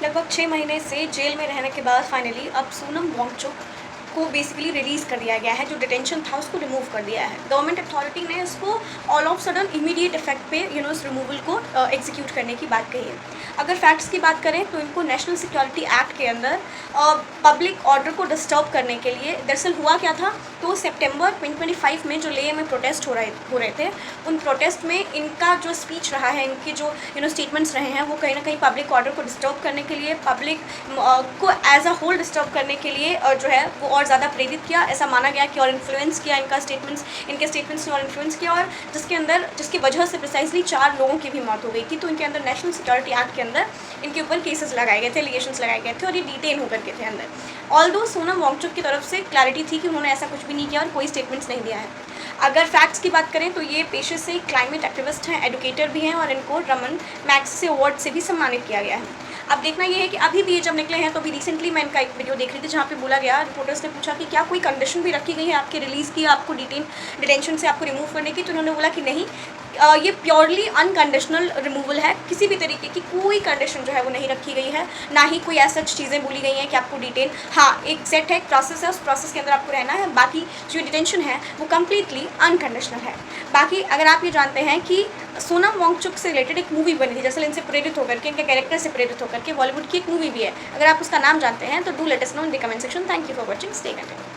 लगभग 6 महीने से जेल में रहने के बाद फाइनली अब सोनम वांगचुक को बेसिकली रिलीज़ कर दिया गया है। जो डिटेंशन था उसको रिमूव कर दिया है। गवर्नमेंट अथॉरिटी ने इसको all of sudden immediate effect पे इस रिमूवल को एग्जीक्यूट करने की बात कही है। अगर फैक्ट्स की बात करें तो इनको नेशनल सिक्योरिटी एक्ट के अंदर पब्लिक ऑर्डर को डिस्टर्ब करने के लिए, दरअसल हुआ क्या था, तो सितंबर 2025 में जो लेह में प्रोटेस्ट हो रहे थे, उन प्रोटेस्ट में इनका जो स्पीच रहा है, इनके जो स्टेटमेंट्स रहे हैं, वो कहीं ना कहीं पब्लिक ऑर्डर को डिस्टर्ब करने के लिए, पब्लिक को एज अ होल डिस्टर्ब करने के लिए जो है वो और ज़्यादा प्रेरित किया, ऐसा माना गया कि और इन्फ्लुएंस किया इनके स्टेटमेंट्स ने और इन्फ्लुएंस किया, और जिसकी वजह से प्रिसाइजली 4 लोगों की भी मौत हो गई थी। तो इनके अंदर नेशनल सिक्योरिटी एक्ट के अंदर इनके ऊपर केसेस लगाए गए थे, एलिगेशंस लगाए गए थे और ये डिटेन होकर के थे अंदर। ऑल्दो सोनम वांगचुक की तरफ से क्लैरिटी थी कि उन्होंने ऐसा कुछ भी नहीं किया और कोई स्टेटमेंट्स नहीं दिया है। अगर फैक्ट्स की बात करें तो ये पेशे से क्लाइमेट एक्टिविस्ट हैं, एडुकेटर भी हैं और इनको रमन मैग्सेसे अवार्ड से भी सम्मानित किया गया है। अब देखना ये है कि अभी भी ये जब निकले हैं तो अभी रिसेंटली मैं इनका एक वीडियो देख रही थी जहाँ पे बोला गया, रिपोर्टर्स ने पूछा कि क्या कोई कंडीशन भी रखी गई है आपके रिलीज़ की, आपको डिटेंशन से आपको रिमूव करने की, तो उन्होंने बोला कि नहीं, ये प्योरली अनकंडीशनल रिमूवल है, किसी भी तरीके की कोई कंडीशन जो है वो नहीं रखी गई है, ना ही कोई ऐसा चीज़ें बोली गई हैं कि आपको डिटेन, हाँ एक सेट है, एक प्रोसेस है, उस प्रोसेस के अंदर आपको रहना है, बाकी जो डिटेंशन है वो कम्प्लीटली अनकंडीशनल है। बाकी अगर आप ये जानते हैं कि सोनम वांगचुक से रिलेटेड एक मूवी बनी थी, दरअसल इनसे प्रेरित होकर के, इनके कैरेक्टर से प्रेरित होकर के बॉलीवुड की एक मूवी भी है, अगर आप उसका नाम जानते हैं तो do let us know in the comment section. Thank you for watching, stay connected.